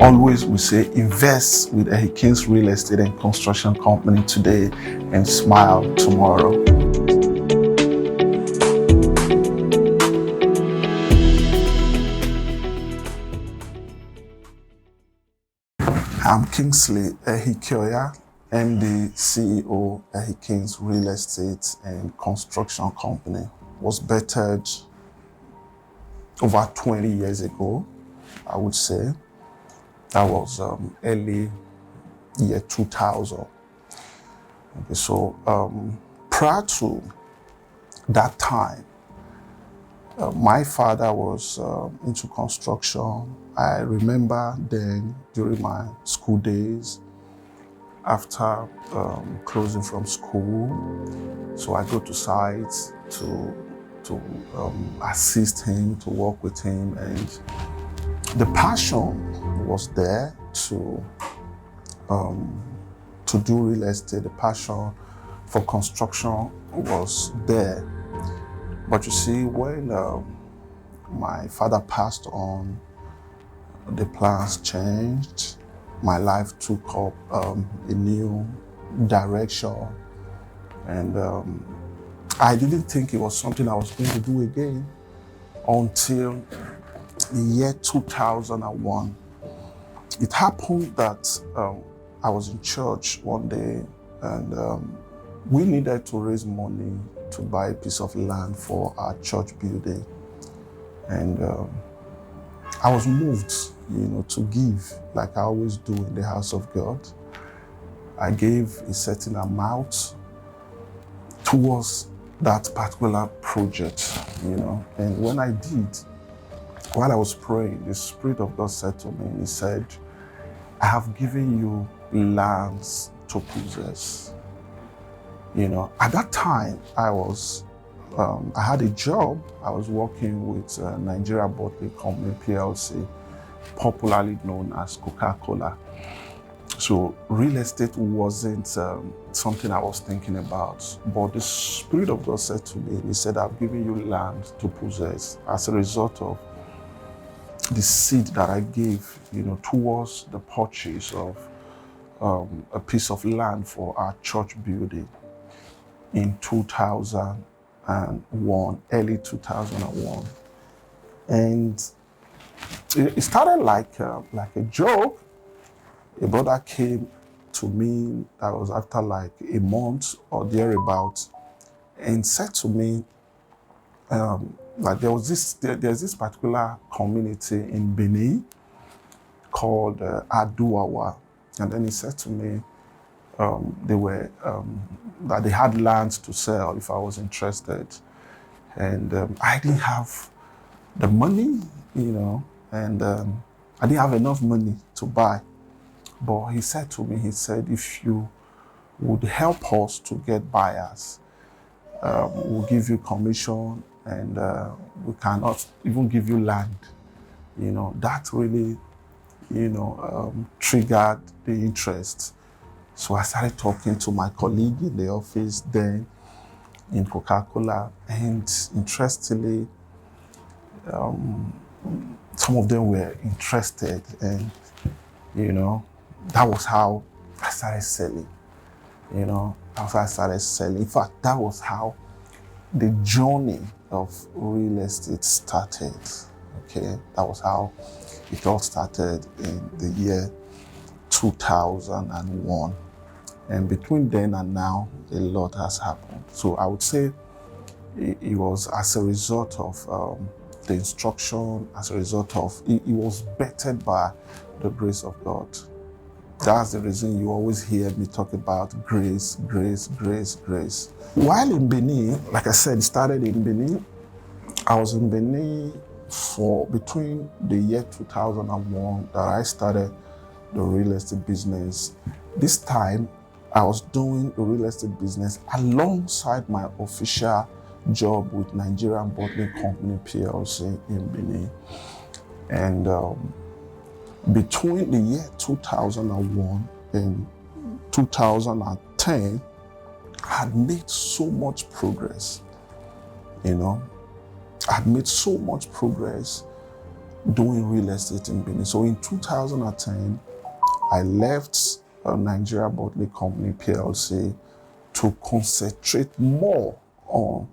Always we say invest with Ehi-Kings Real Estate and Construction Company today and smile tomorrow. I'm Kingsley Ehi-Kioya, MD, CEO, Ehi-Kings Real Estate and Construction Company. Was bettered over 20 years ago, I would say. That was early year 2000. Okay, so prior to that time, my father was into construction. I remember then during my school days, after closing from school, so I go to sites to assist him, to work with him, and the passion was there to do real estate. The passion for construction was there. But you see, when my father passed on, the plans changed. My life took up a new direction, and I didn't think it was something I was going to do again until the year 2001. It happened that I was in church one day, and we needed to raise money to buy a piece of land for our church building. And I was moved, to give, like I always do in the house of God. I gave a certain amount towards that particular project, And when I did, while I was praying, the Spirit of God said to me, He said, I have given you lands to possess. At that time, I had a job. I was working with Nigerian Bottling Company, PLC, popularly known as Coca-Cola. So real estate wasn't something I was thinking about, but the Spirit of God said to me, He said, I've given you land to possess as a result of the seed that I gave, towards the purchase of a piece of land for our church building in 2001, early 2001. And it started like a joke. A brother came to me, that was after like a month or thereabouts, and said to me, like there's this particular community in Benin called Aduawa. And then he said to me, that they had lands to sell if I was interested. And I didn't have the money, and I didn't have enough money to buy. But he said to me, if you would help us to get buyers, we'll give you commission, and we cannot even give you land. That really, triggered the interest. So I started talking to my colleague in the office then in Coca-Cola, and interestingly, some of them were interested, and that was how I started selling. After I started selling, in fact, that was how the journey of real estate started. Okay, that was how it all started in the year 2001. And between then and now, a lot has happened. So I would say it was as a result of the instruction, as a result of, it was bettered by the grace of God. That's the reason you always hear me talk about grace, grace, grace, grace. While in Benin, like I said, it started in Benin. I was in Benin for between the year 2001 that I started the real estate business. This time, I was doing the real estate business alongside my official job with Nigerian Bottling Company, PLC in Benin. And between the year 2001 and 2010, I had made so much progress. I had made so much progress doing real estate in Benin. So in 2010, I left Nigeria Botley Company PLC to concentrate more on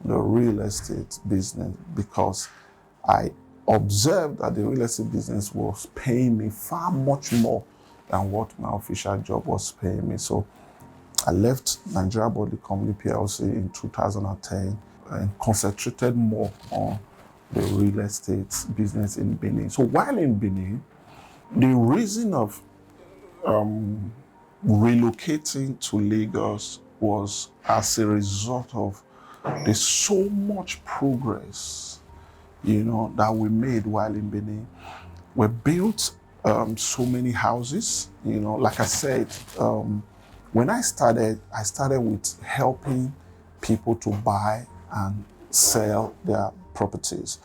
the real estate business because I observed that the real estate business was paying me far much more than what my official job was paying me. So I left Nigeria Botley Company PLC in 2010 and concentrated more on the real estate business in Benin. So while in Benin, the reason of relocating to Lagos was as a result of there's so much progress, that we made while in Benin. We built so many houses, like I said, when I started with helping people to buy and sell their properties.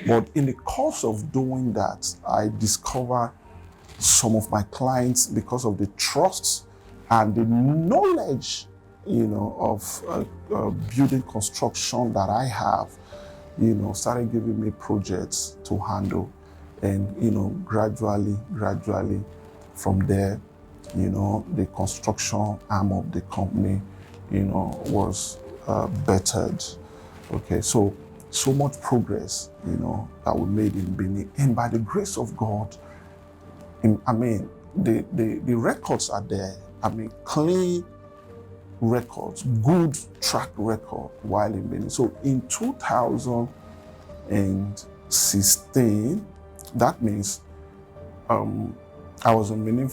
But in the course of doing that, I discovered some of my clients, because of the trust and the knowledge, of building construction that I have, started giving me projects to handle. And, gradually from there, the construction arm of the company, was bettered. Okay, so much progress, that we made in Benin. And by the grace of God, the records are there. Clean records, good track record while in Benin. So in 2016, that means I was in Benin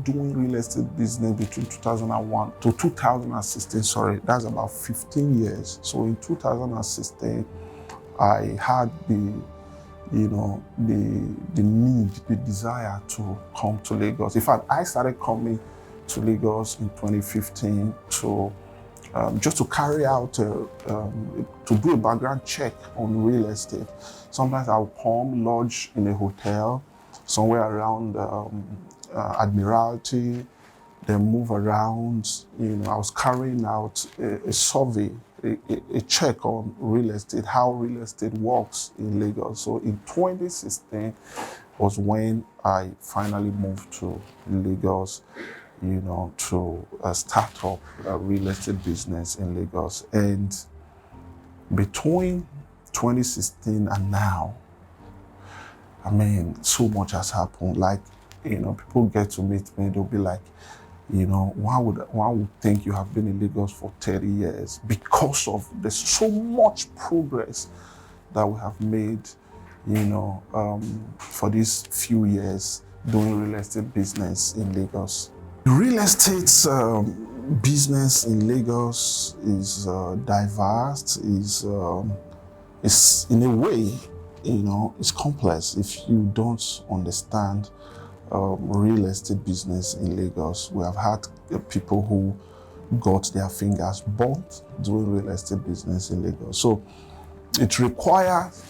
doing real estate business between 2001 to 2016. Sorry, that's about 15 years. So in 2016, I had the need, the desire to come to Lagos. In fact, I started coming to Lagos in 2015 to just to carry out, to do a background check on real estate. Sometimes I'll come lodge in a hotel somewhere around Admiralty, then move around. I was carrying out a survey, a check on real estate, how real estate works in Lagos. So in 2016 was when I finally moved to Lagos, to start up a real estate business in Lagos. And between 2016 and now, so much has happened. Like, people get to meet me, they'll be like, one would think you have been in Lagos for 30 years because of there's so much progress that we have made, for these few years doing real estate business in Lagos. Real estate business in Lagos is diverse, is in a way, it's complex if you don't understand real estate business in Lagos. We have had people who got their fingers burnt doing real estate business in Lagos. So it requires,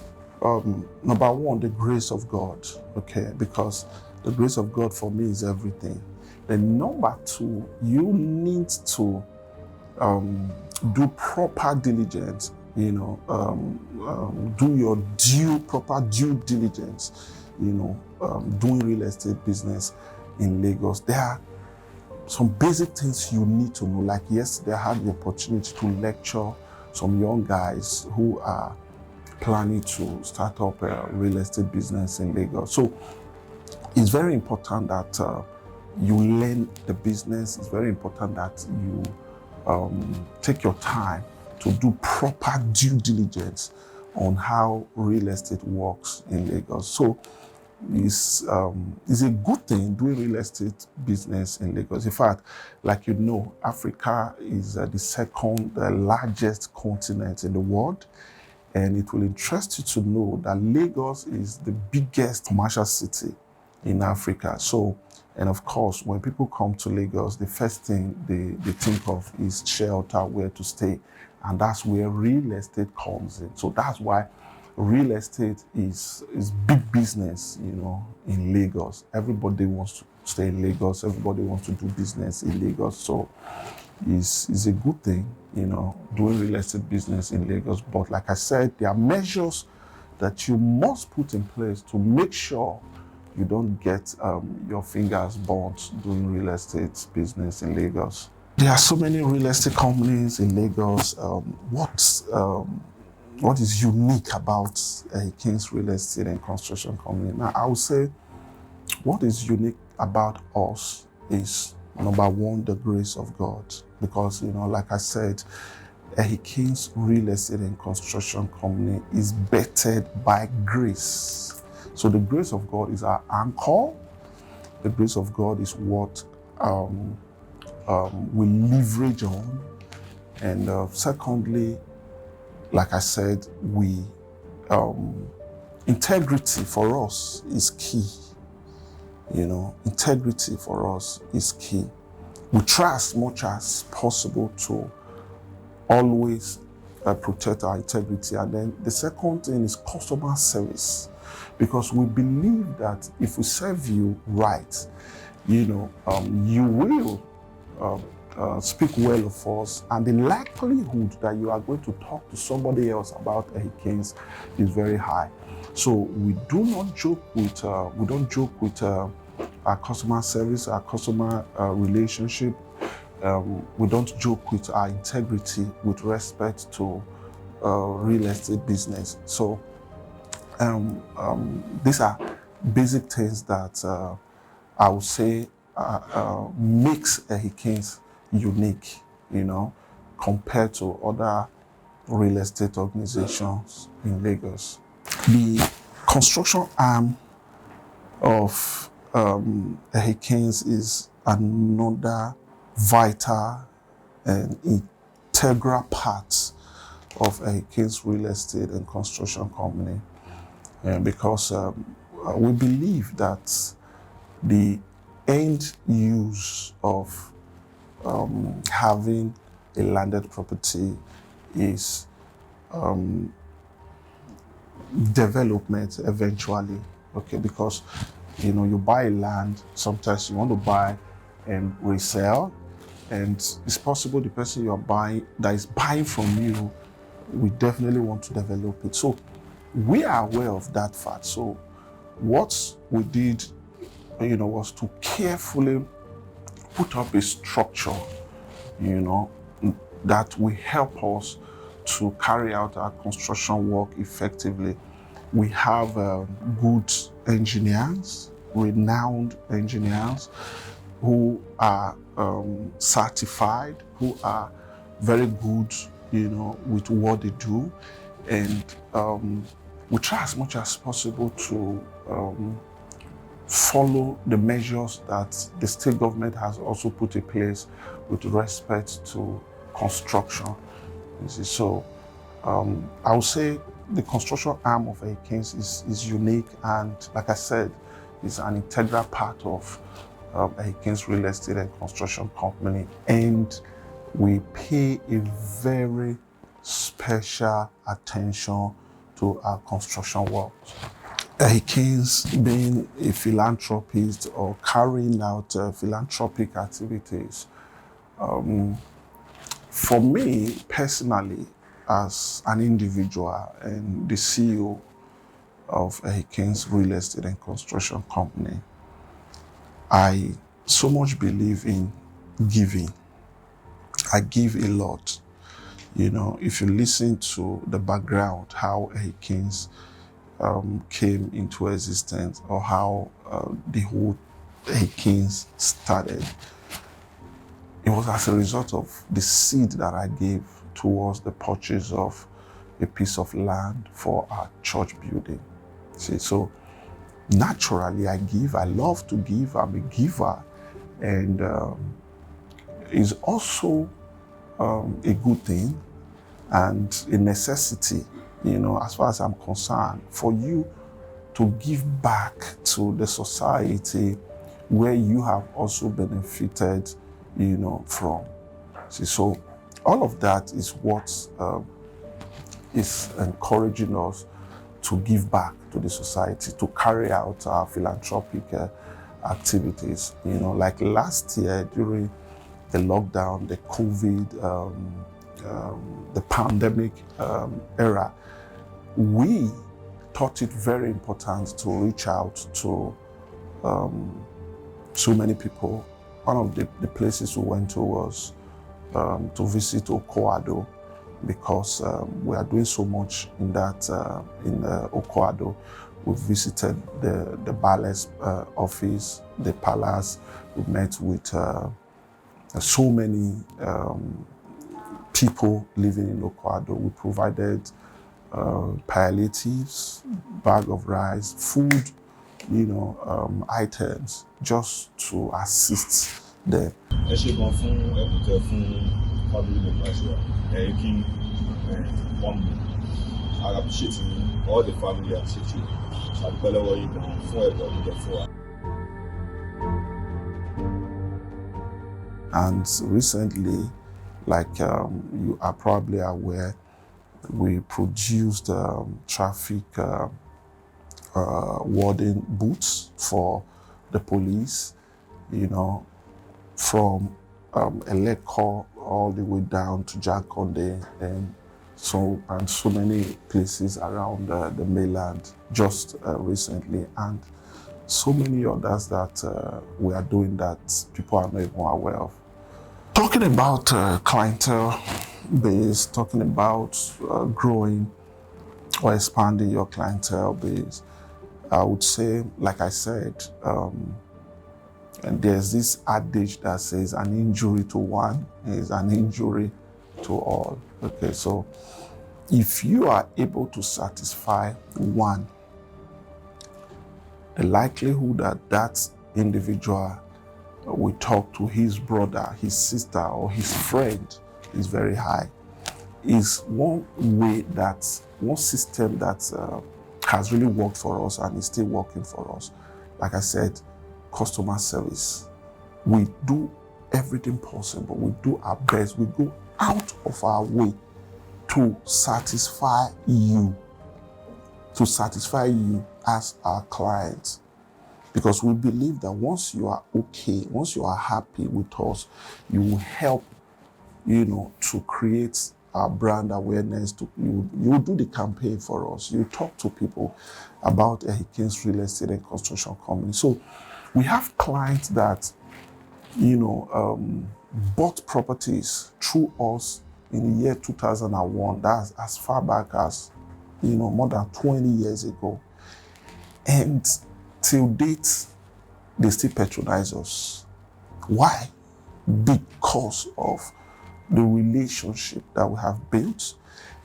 number one, the grace of God, okay? Because the grace of God for me is everything. Then number two, you need to do proper diligence, do your proper due diligence, doing real estate business in Lagos. There are some basic things you need to know. Like yesterday, I had the opportunity to lecture some young guys who are planning to start up a real estate business in Lagos. So it's very important that you learn the business. It's very important that you take your time to do proper due diligence on how real estate works in Lagos. So it's a good thing doing real estate business in Lagos. In fact, like Africa is the second largest continent in the world. And it will interest you to know that Lagos is the biggest commercial city in Africa. So, and of course, when people come to Lagos, the first thing they think of is shelter, where to stay. And that's where real estate comes in. So that's why real estate is big business, in Lagos. Everybody wants to stay in Lagos. Everybody wants to do business in Lagos. So it's a good thing, doing real estate business in Lagos. But like I said, there are measures that you must put in place to make sure you don't get your fingers burnt doing real estate business in Lagos. There are so many real estate companies in Lagos. What is unique about Ehi-Kings Real Estate and Construction Company? Now, I would say what is unique about us is, number one, the grace of God. Because, like I said, Ehi-Kings Real Estate and Construction Company is bettered by grace. So the grace of God is our anchor. The grace of God is what we leverage on. And secondly, like I said, integrity for us is key. Integrity for us is key. We try as much as possible to always protect our integrity. And then the second thing is customer service, because we believe that if we serve you right, you will speak well of us, and the likelihood that you are going to talk to somebody else about Ehi-Kings is very high. So we do not joke with our customer service, our customer relationship. We don't joke with our integrity with respect to real estate business. So these are basic things that I would say makes Ehi-Kings unique, compared to other real estate organizations in Lagos. The construction arm of Ehi-Kings is another vital and integral part of Ehi-Kings Real Estate and Construction Company, because we believe that the end use of having a landed property is development eventually. Okay, because you buy land, sometimes you want to buy and resell, and it's possible the person that is buying from you, we definitely want to develop it. So we are aware of that fact. So what we did, was to carefully put up a structure, that will help us to carry out our construction work effectively. We have good engineers, renowned engineers who are certified, who are very good, with what they do. And we try as much as possible to follow the measures that the state government has also put in place with respect to construction. So I would say the construction arm of Ehi-Kings is unique, and like I said, is an integral part of Ehi-Kings Real Estate and Construction Company, and we pay a very special attention to our construction work. Ehi-Kings, being a philanthropist or carrying out philanthropic activities, for me personally, as an individual and the CEO of Ehi-Kings Real Estate and Construction Company, I so much believe in giving. I give a lot. If you listen to the background, how Ehi-Kings came into existence, or how the whole Ehi-Kings started, it was as a result of the seed that I gave towards the purchase of a piece of land for our church building. See, so naturally I give. I love to give. I'm a giver, and it's also a good thing and a necessity, as far as I'm concerned, for you to give back to the society where you have also benefited, from. See, so all of that is what is encouraging us to give back to the society, to carry out our philanthropic activities. Like last year during the lockdown, the COVID, the pandemic era, we thought it very important to reach out to so many people. One of the places we went to was to visit Okoado, because we are doing so much in that in Okoado. We visited the Bale's office, the palace. We met with so many people living in Okoado. We provided palliatives, bag of rice, food, items, just to assist them. I appreciate all the family and city. And recently, like you are probably aware, we produced traffic warden boots for the police, from Eleko all the way down to Jakonde, and so many places around the mainland just recently, and so many others that we are doing that people are not even aware of. Talking about clientele base, talking about growing or expanding your clientele base, I would say, like I said, and there's this adage that says an injury to one is an injury to all. Okay, so if you are able to satisfy one, the likelihood that that individual will talk to his brother, his sister, or his friend is very high. Is one way, that one system that has really worked for us and is still working for us. Like I said, customer service. We do everything possible. We do our best. We go out of our way to satisfy you as our clients. Because we believe that once you are okay, once you are happy with us, you will help, to create our brand awareness. You will do the campaign for us. You talk to people about Ehi-Kings Real Estate and Construction Company. So we have clients that, bought properties through us in the year 2001. That's as far back as, more than 20 years ago. And till date, they still patronize us. Why? Because of the relationship that we have built,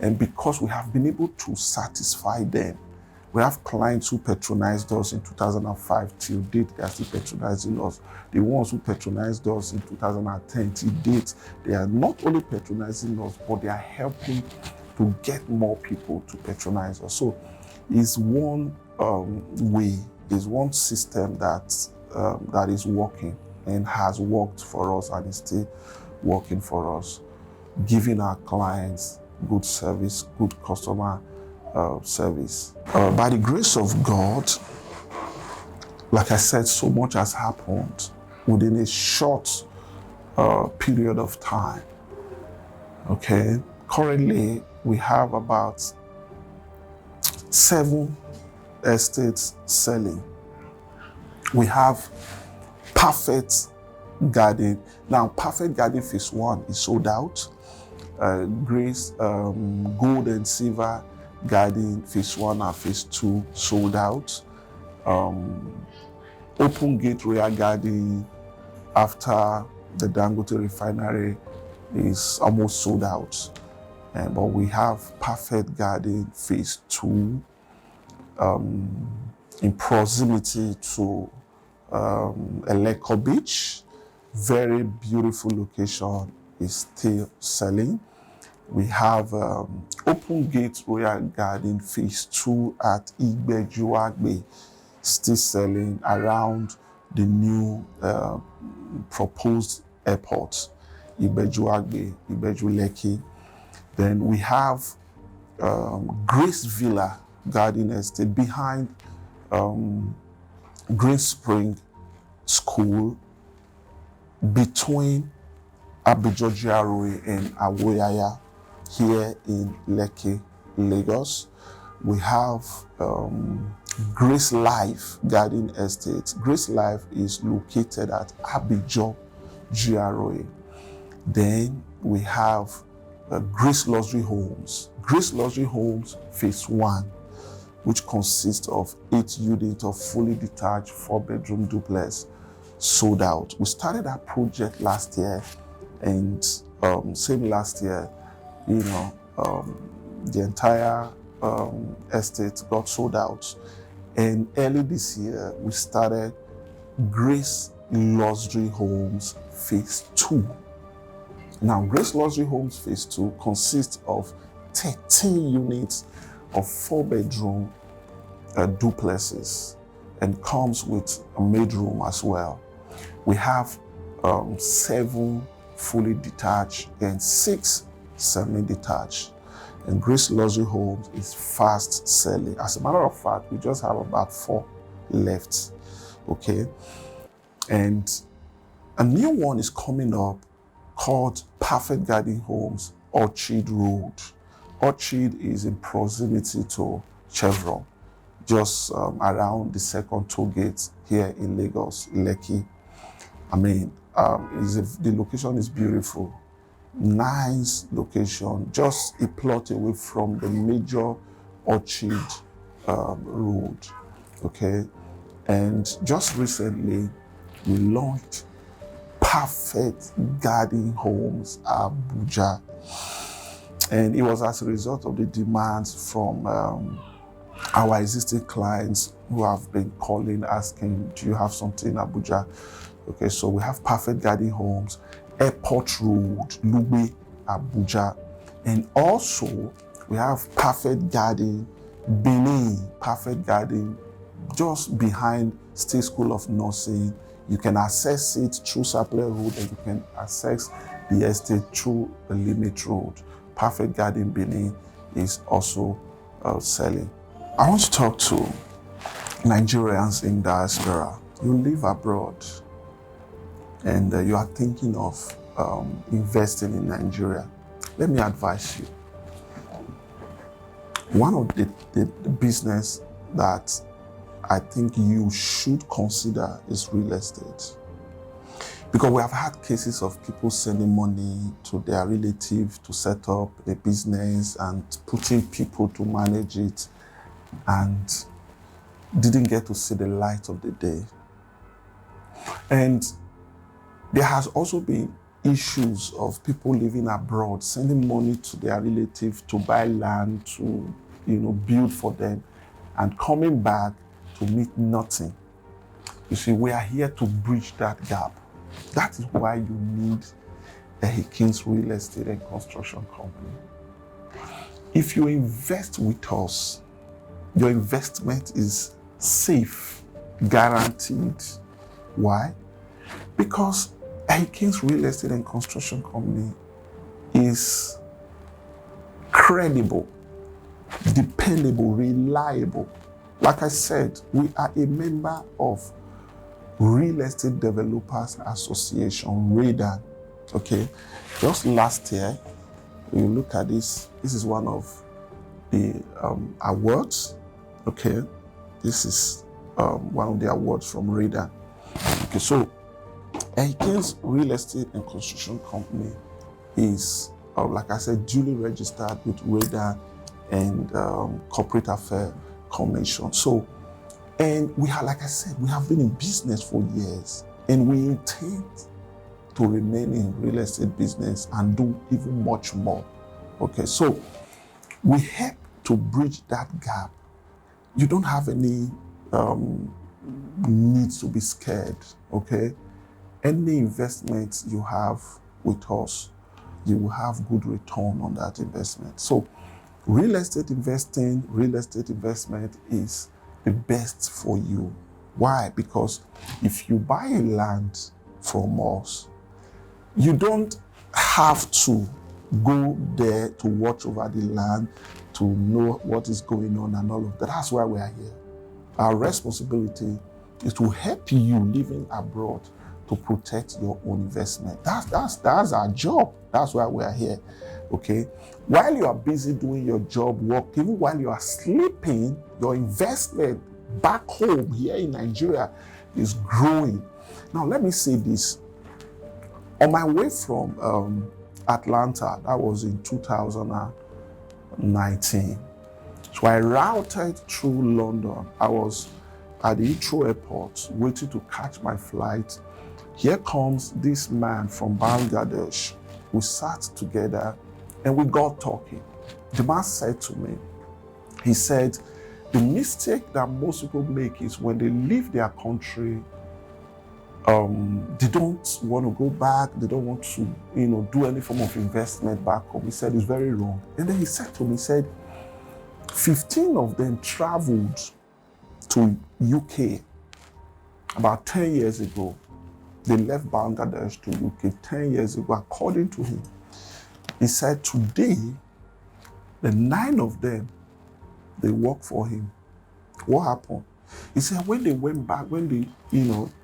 and because we have been able to satisfy them. We have clients who patronized us in 2005 till date, they are still patronizing us. The ones who patronized us in 2010 till date, they are not only patronizing us, but they are helping to get more people to patronize us. So it's one way, is one system that is working and has worked for us and is still working for us, giving our clients good service, good customer service. By the grace of God, like I said, so much has happened within a short period of time. Okay, currently we have about 7 estates selling. We have Perfect Garden. Now, Perfect Garden Phase 1 is sold out. Grace, Gold and Silver Garden Phase 1 and Phase 2 sold out. Open Gate Royal Garden after the Dangote refinery is almost sold out. But we have Perfect Garden Phase 2 in proximity to Eleko Beach. Very beautiful location, is still selling. We have Open Gate Royal Garden Phase 2 at Igbejuagbe, still selling around the new proposed airport, Igbejuagbe, Igbejuleki. Then we have Grace Villa Garden Estate behind Green Spring School, between Abijojiaroi and Awoyaya, here in Lekki, Lagos. we have Grace Life Garden Estate. Grace Life is located at Abidjan, GRA. Then we have Grace Luxury Homes. Grace Luxury Homes Phase 1, which consists of 8 units of fully detached 4-bedroom duplex, sold out. We started that project last year, and same last year, the entire estate got sold out. And early this year, we started Grace Luxury Homes Phase 2. Now, Grace Luxury Homes Phase 2 consists of 13 units of 4-bedroom duplexes and comes with a maid room as well. We have 7 fully detached and 6 semi-detached. And Grace Luxury Homes is fast selling. As a matter of fact, we just have about 4 left, okay? And a new one is coming up called Perfect Garden Homes, Orchard Road. Orchard is in proximity to Chevron, just around the second toll gate here in Lagos, Lekki. I mean, the location is beautiful. Nice location, just a plot away from the major Orchard road, okay? And just recently, we launched Perfect Garden Homes Abuja. And it was as a result of the demands from our existing clients who have been calling, asking, do you have something in Abuja? Okay, so we have Perfect Garden Homes, Airport Road, Lugbe, Abuja. And also, we have Perfect Garden, Benin, Perfect Garden, just behind State School of Nursing. You can access it through Sapele Road, and you can access the estate through the Limit Road. Perfect Garden, Benin is also selling. I want to talk to Nigerians in diaspora. You live abroad, and you are thinking of investing in Nigeria. Let me advise you. One of the business that I think you should consider is real estate. Because we have had cases of people sending money to their relative to set up a business and putting people to manage it, and didn't get to see the light of the day. And there has also been issues of people living abroad, sending money to their relative to buy land, to build for them, and coming back to meet nothing. You see, we are here to bridge that gap. That is why you need Ehi-Kings Real Estate and Construction Company. If you invest with us, your investment is safe, guaranteed. Why? Because Ehi-Kings Real Estate and Construction Company is credible, dependable, reliable. Like I said, we are a member of Real Estate Developers Association, RADA. Okay, just last year, you look at this. This is one of the awards. Okay, this is one of the awards from RADA. Okay, so Ehi-Kings Real Estate and Construction Company is, like I said, duly registered with RADA and Corporate Affairs Commission. So, and we have, like I said, we have been in business for years, and we intend to remain in real estate business and do even much more. Okay, so we help to bridge that gap. You don't have any needs to be scared. Okay, any investment you have with us, you will have good return on that investment. So real estate investment is the best for you. Why? Because if you buy a land from us, you don't have to go there to watch over the land, to know what is going on and all of that. That's why we are here. Our responsibility is to help you living abroad to to protect your own investment. That's our job. That's why we are here. Okay. While you are busy doing your job work, even while you are sleeping, your investment back home here in Nigeria is growing. Now, let me say this. On my way from Atlanta, that was in 2019. So I routed through London. I was at the Heathrow airport waiting to catch my flight. Here comes this man from Bangladesh. We sat together and we got talking. The man said to me, he said, the mistake that most people make is when they leave their country, they don't want to go back. They don't want to, do any form of investment back home. He said it's very wrong. And then he said to me, he said, 15 of them traveled to UK about 10 years ago. They left Bangladesh to UK 10 years ago, according to him. He said today, the 9 of them, they work for him. What happened? He said when they went back, when they,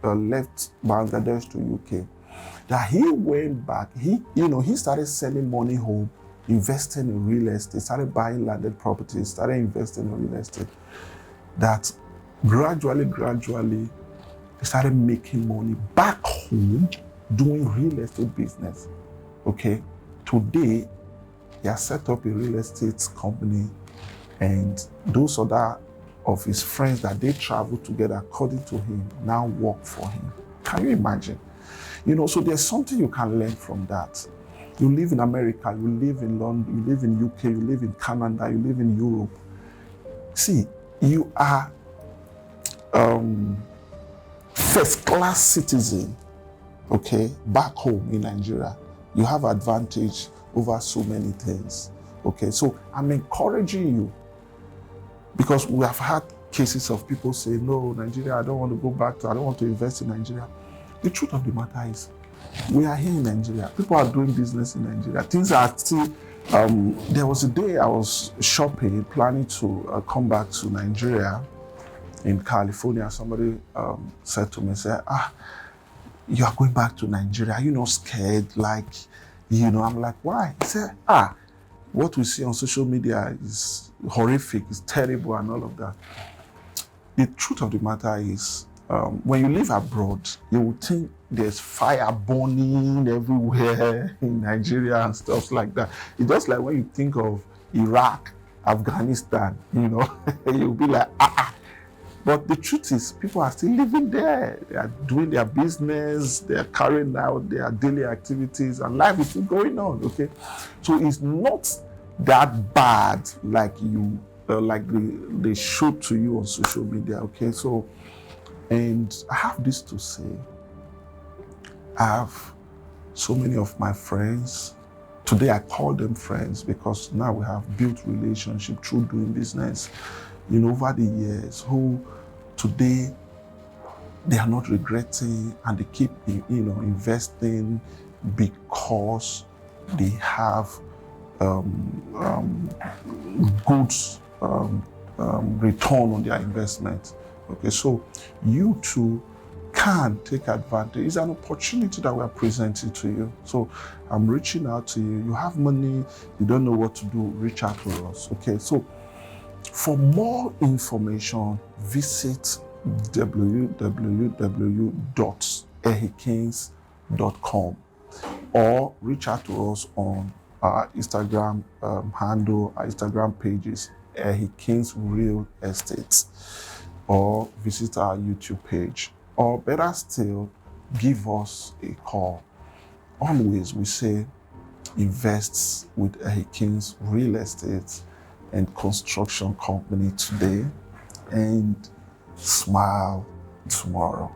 left Bangladesh to UK, that he went back, he started sending money home, investing in real estate, started buying landed properties, started investing in real estate. That gradually, he started making money back home, doing real estate business. Okay. Today, he has set up a real estate company, and those other of his friends that they travel together, according to him, now work for him. Can you imagine? So there's something you can learn from that. You live in America, you live in London, you live in UK, you live in Canada, you live in Europe. See, you are first-class citizen, okay, back home in Nigeria. You have advantage over so many things, okay? So I'm encouraging you, because we have had cases of people say, no, Nigeria, I don't want to go back I don't want to invest in Nigeria. The truth of the matter is, we are here in Nigeria. People are doing business in Nigeria. Things are still, there was a day I was shopping, planning to come back to Nigeria in California. Somebody said to me, you are going back to Nigeria. Are you not scared? I'm like, why? He said, what we see on social media is horrific, it's terrible and all of that. The truth of the matter is, when you live abroad, you will think there's fire burning everywhere in Nigeria and stuff like that. It's just like when you think of Iraq, Afghanistan, you'll be like, But the truth is, people are still living there. They are doing their business, they are carrying out their daily activities, and life is still going on, okay? So it's not that bad like they show to you on social media, okay? So, and I have this to say. I have so many of my friends. Today I call them friends because now we have built relationship through doing business, over the years, who today they are not regretting and they keep, investing because they have good return on their investment. Okay, so you too can take advantage. It's an opportunity that we are presenting to you. So I'm reaching out to you. You have money, you don't know what to do, reach out to us. Okay, so for more information, visit www.Ehi-Kings.com or reach out to us on our Instagram handle, our Instagram pages, Ehi-Kings Real Estate, or visit our YouTube page. Or better still, give us a call. Always we say, invest with Ehi-Kings Real Estate and Construction Company today and smile tomorrow.